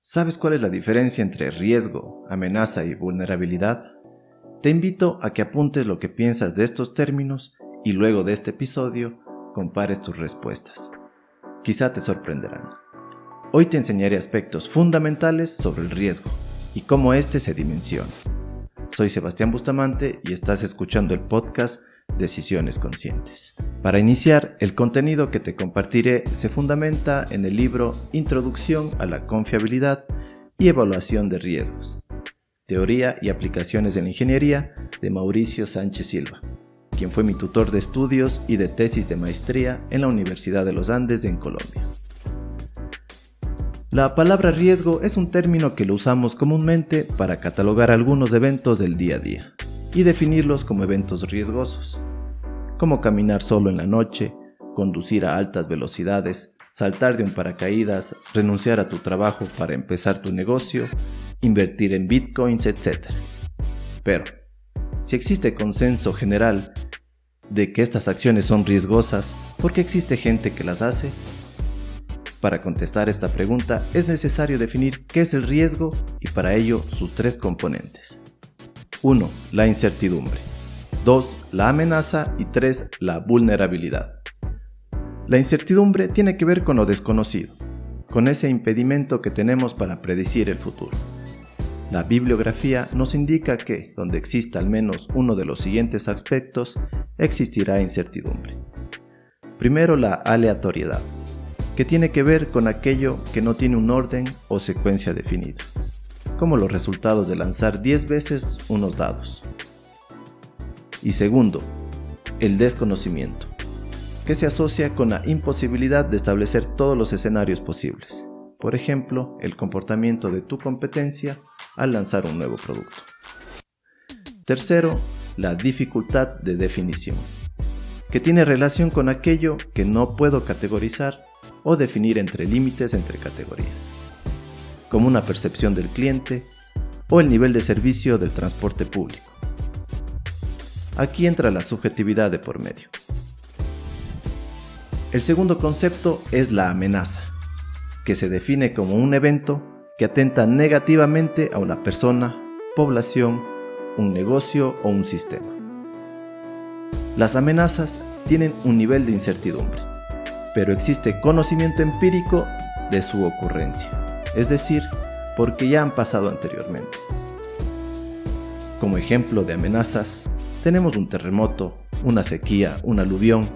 ¿Sabes cuál es la diferencia entre riesgo, amenaza y vulnerabilidad? Te invito a que apuntes lo que piensas de estos términos y luego de este episodio compares tus respuestas. Quizá te sorprenderán. Hoy te enseñaré aspectos fundamentales sobre el riesgo y cómo éste se dimensiona. Soy Sebastián Bustamante y estás escuchando el podcast Decisiones Conscientes. Para iniciar, el contenido que te compartiré se fundamenta en el libro Introducción a la Confiabilidad y Evaluación de Riesgos, Teoría y Aplicaciones de la Ingeniería de Mauricio Sánchez Silva, quien fue mi tutor de estudios y de tesis de maestría en la Universidad de los Andes en Colombia. La palabra riesgo es un término que lo usamos comúnmente para catalogar algunos eventos del día a día y definirlos como eventos riesgosos, como caminar solo en la noche, conducir a altas velocidades, saltar de un paracaídas, renunciar a tu trabajo para empezar tu negocio, invertir en bitcoins, etc. Pero, si existe consenso general de que estas acciones son riesgosas, ¿por qué existe gente que las hace? Para contestar esta pregunta es necesario definir qué es el riesgo y para ello sus tres componentes. 1. La incertidumbre. 2. La amenaza y 3. La vulnerabilidad. La incertidumbre tiene que ver con lo desconocido, con ese impedimento que tenemos para predecir el futuro. La bibliografía nos indica que, donde exista al menos uno de los siguientes aspectos, existirá incertidumbre. Primero, la aleatoriedad, que tiene que ver con aquello que no tiene un orden o secuencia definida, como los resultados de lanzar 10 veces unos dados. Y segundo, el desconocimiento, que se asocia con la imposibilidad de establecer todos los escenarios posibles. Por ejemplo, el comportamiento de tu competencia al lanzar un nuevo producto. Tercero, la dificultad de definición, que tiene relación con aquello que no puedo categorizar o definir entre límites entre categorías, como una percepción del cliente o el nivel de servicio del transporte público. Aquí entra la subjetividad de por medio. El segundo concepto es la amenaza, que se define como un evento que atenta negativamente a una persona, población, un negocio o un sistema. Las amenazas tienen un nivel de incertidumbre, pero existe conocimiento empírico de su ocurrencia, es decir, porque ya han pasado anteriormente. Como ejemplo de amenazas, tenemos un terremoto, una sequía, un aluvión,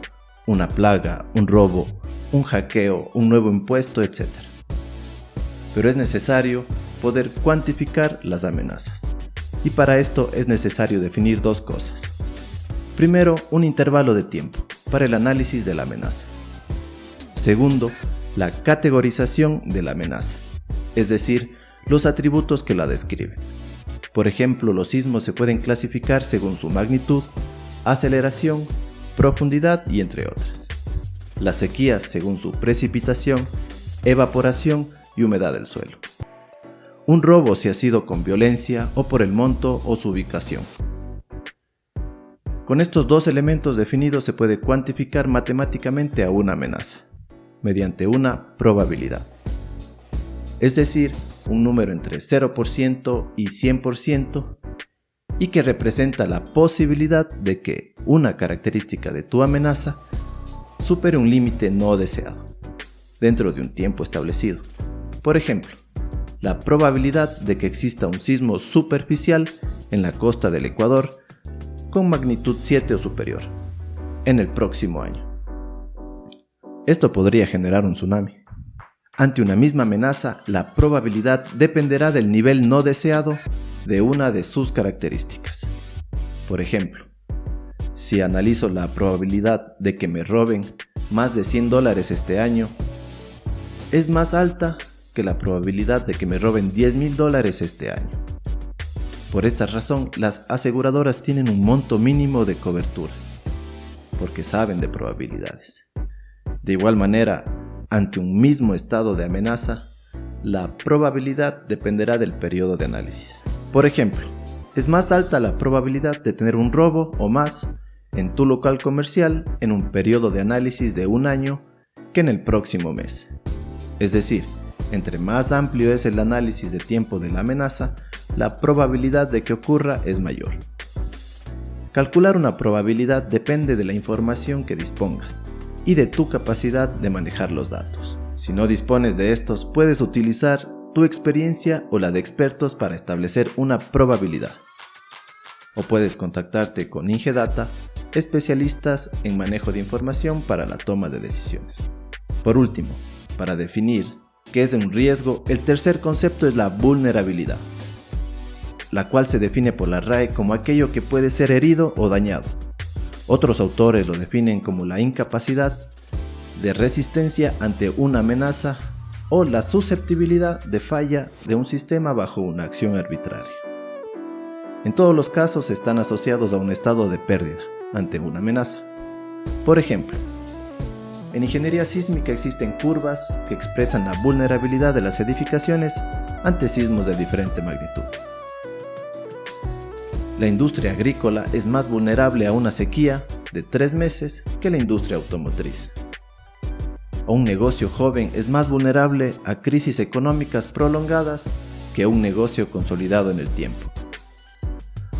una plaga, un robo, un hackeo, un nuevo impuesto, etc. Pero es necesario poder cuantificar las amenazas. Y para esto es necesario definir dos cosas. Primero, un intervalo de tiempo para el análisis de la amenaza. Segundo, la categorización de la amenaza, es decir, los atributos que la describen. Por ejemplo, los sismos se pueden clasificar según su magnitud, aceleración, profundidad y entre otras. Las sequías según su precipitación, evaporación y humedad del suelo. Un robo si ha sido con violencia o por el monto o su ubicación. Con estos dos elementos definidos se puede cuantificar matemáticamente a una amenaza, mediante una probabilidad. Es decir, un número entre 0% y 100% y que representa la posibilidad de que una característica de tu amenaza supere un límite no deseado, dentro de un tiempo establecido. Por ejemplo, la probabilidad de que exista un sismo superficial en la costa del Ecuador con magnitud 7 o superior en el próximo año. Esto podría generar un tsunami. Ante una misma amenaza, la probabilidad dependerá del nivel no deseado de una de sus características. Por ejemplo, si analizo la probabilidad de que me roben más de $100 este año, es más alta que la probabilidad de que me roben $10,000 este año. Por esta razón, las aseguradoras tienen un monto mínimo de cobertura, porque saben de probabilidades. De igual manera, ante un mismo estado de amenaza, la probabilidad dependerá del periodo de análisis. Por ejemplo, es más alta la probabilidad de tener un robo o más en tu local comercial en un periodo de análisis de un año que en el próximo mes. Es decir, Entre más amplio es el análisis de tiempo de la amenaza, la probabilidad de que ocurra es mayor. Calcular una probabilidad depende de la información que dispongas y de tu capacidad de manejar los datos. Si no dispones de estos, puedes utilizar tu experiencia o la de expertos para establecer una probabilidad. O puedes contactarte con Ingedata, especialistas en manejo de información para la toma de decisiones. Por último, para definir qué es un riesgo, el tercer concepto es la vulnerabilidad, la cual se define por la RAE como aquello que puede ser herido o dañado. Otros autores lo definen como la incapacidad de resistencia ante una amenaza o la susceptibilidad de falla de un sistema bajo una acción arbitraria. En todos los casos están asociados a un estado de pérdida ante una amenaza. Por ejemplo, en ingeniería sísmica existen curvas que expresan la vulnerabilidad de las edificaciones ante sismos de diferente magnitud. La industria agrícola es más vulnerable a una sequía de 3 meses que la industria automotriz. Un negocio joven es más vulnerable a crisis económicas prolongadas que un negocio consolidado en el tiempo.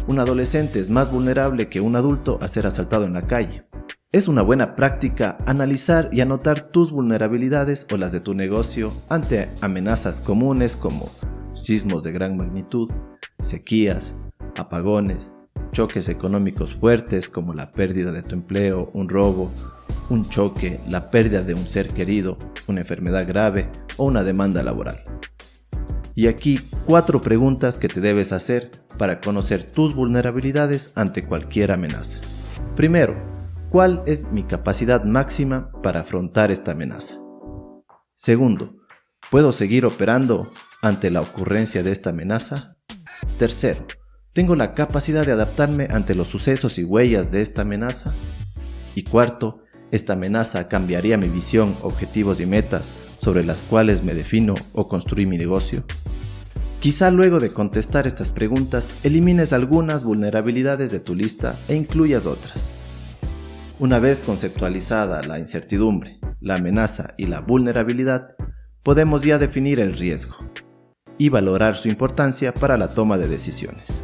Un adolescente es más vulnerable que un adulto a ser asaltado en la calle. Es una buena práctica analizar y anotar tus vulnerabilidades o las de tu negocio ante amenazas comunes como sismos de gran magnitud, sequías, apagones, choques económicos fuertes como la pérdida de tu empleo, un robo, un choque, la pérdida de un ser querido, una enfermedad grave o una demanda laboral. Y aquí 4 preguntas que te debes hacer para conocer tus vulnerabilidades ante cualquier amenaza. Primero, ¿cuál es mi capacidad máxima para afrontar esta amenaza? Segundo, ¿puedo seguir operando ante la ocurrencia de esta amenaza? Tercero, ¿tengo la capacidad de adaptarme ante los sucesos y huellas de esta amenaza? Y cuarto, ¿esta amenaza cambiaría mi visión, objetivos y metas sobre las cuales me defino o construí mi negocio? Quizá luego de contestar estas preguntas, elimines algunas vulnerabilidades de tu lista e incluyas otras. Una vez conceptualizada la incertidumbre, la amenaza y la vulnerabilidad, podemos ya definir el riesgo y valorar su importancia para la toma de decisiones.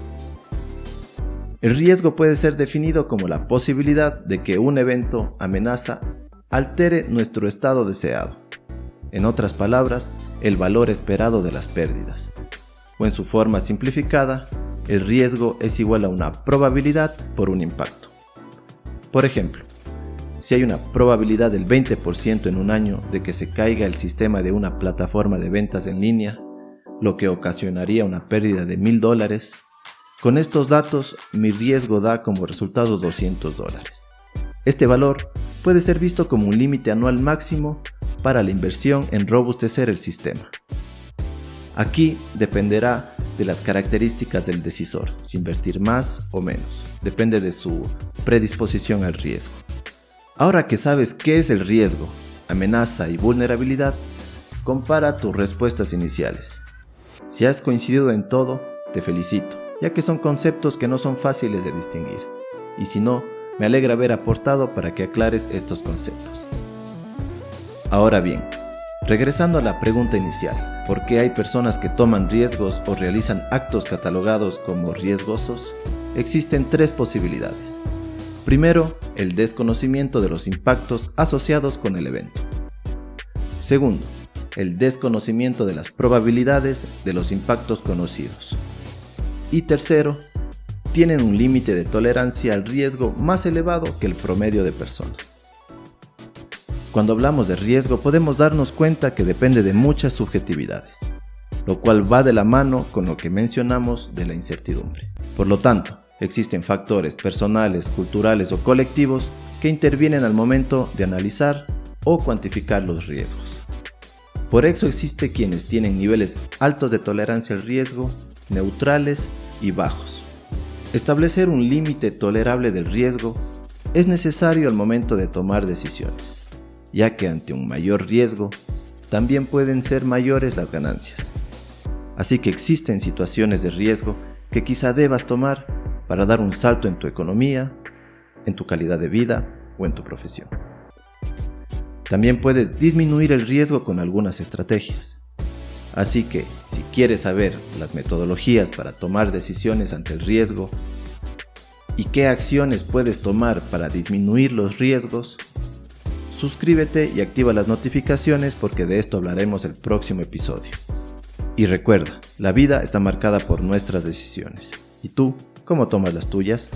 El riesgo puede ser definido como la posibilidad de que un evento amenaza altere nuestro estado deseado. En otras palabras, el valor esperado de las pérdidas. O en su forma simplificada, el riesgo es igual a una probabilidad por un impacto. Por ejemplo, si hay una probabilidad del 20% en un año de que se caiga el sistema de una plataforma de ventas en línea, lo que ocasionaría una pérdida de $1,000, con estos datos mi riesgo da como resultado $200. Este valor puede ser visto como un límite anual máximo para la inversión en robustecer el sistema. Aquí dependerá de las características del decisor, si invertir más o menos, depende de su predisposición al riesgo. Ahora que sabes qué es el riesgo, amenaza y vulnerabilidad, compara tus respuestas iniciales. Si has coincidido en todo, te felicito, ya que son conceptos que no son fáciles de distinguir. Y si no, me alegra haber aportado para que aclares estos conceptos. Ahora bien, regresando a la pregunta inicial, ¿por qué hay personas que toman riesgos o realizan actos catalogados como riesgosos? Existen 3 posibilidades. Primero, el desconocimiento de los impactos asociados con el evento. Segundo, el desconocimiento de las probabilidades de los impactos conocidos. Y tercero, tienen un límite de tolerancia al riesgo más elevado que el promedio de personas. Cuando hablamos de riesgo podemos darnos cuenta que depende de muchas subjetividades, lo cual va de la mano con lo que mencionamos de la incertidumbre. Por lo tanto, existen factores personales, culturales o colectivos que intervienen al momento de analizar o cuantificar los riesgos. Por eso existe quienes tienen niveles altos de tolerancia al riesgo, neutrales y bajos. Establecer un límite tolerable del riesgo es necesario al momento de tomar decisiones, ya que ante un mayor riesgo también pueden ser mayores las ganancias. Así que existen situaciones de riesgo que quizá debas tomar para dar un salto en tu economía, en tu calidad de vida o en tu profesión. También puedes disminuir el riesgo con algunas estrategias. Así que, si quieres saber las metodologías para tomar decisiones ante el riesgo y qué acciones puedes tomar para disminuir los riesgos, suscríbete y activa las notificaciones porque de esto hablaremos el próximo episodio. Y recuerda, la vida está marcada por nuestras decisiones. ¿Y tú, cómo tomas las tuyas?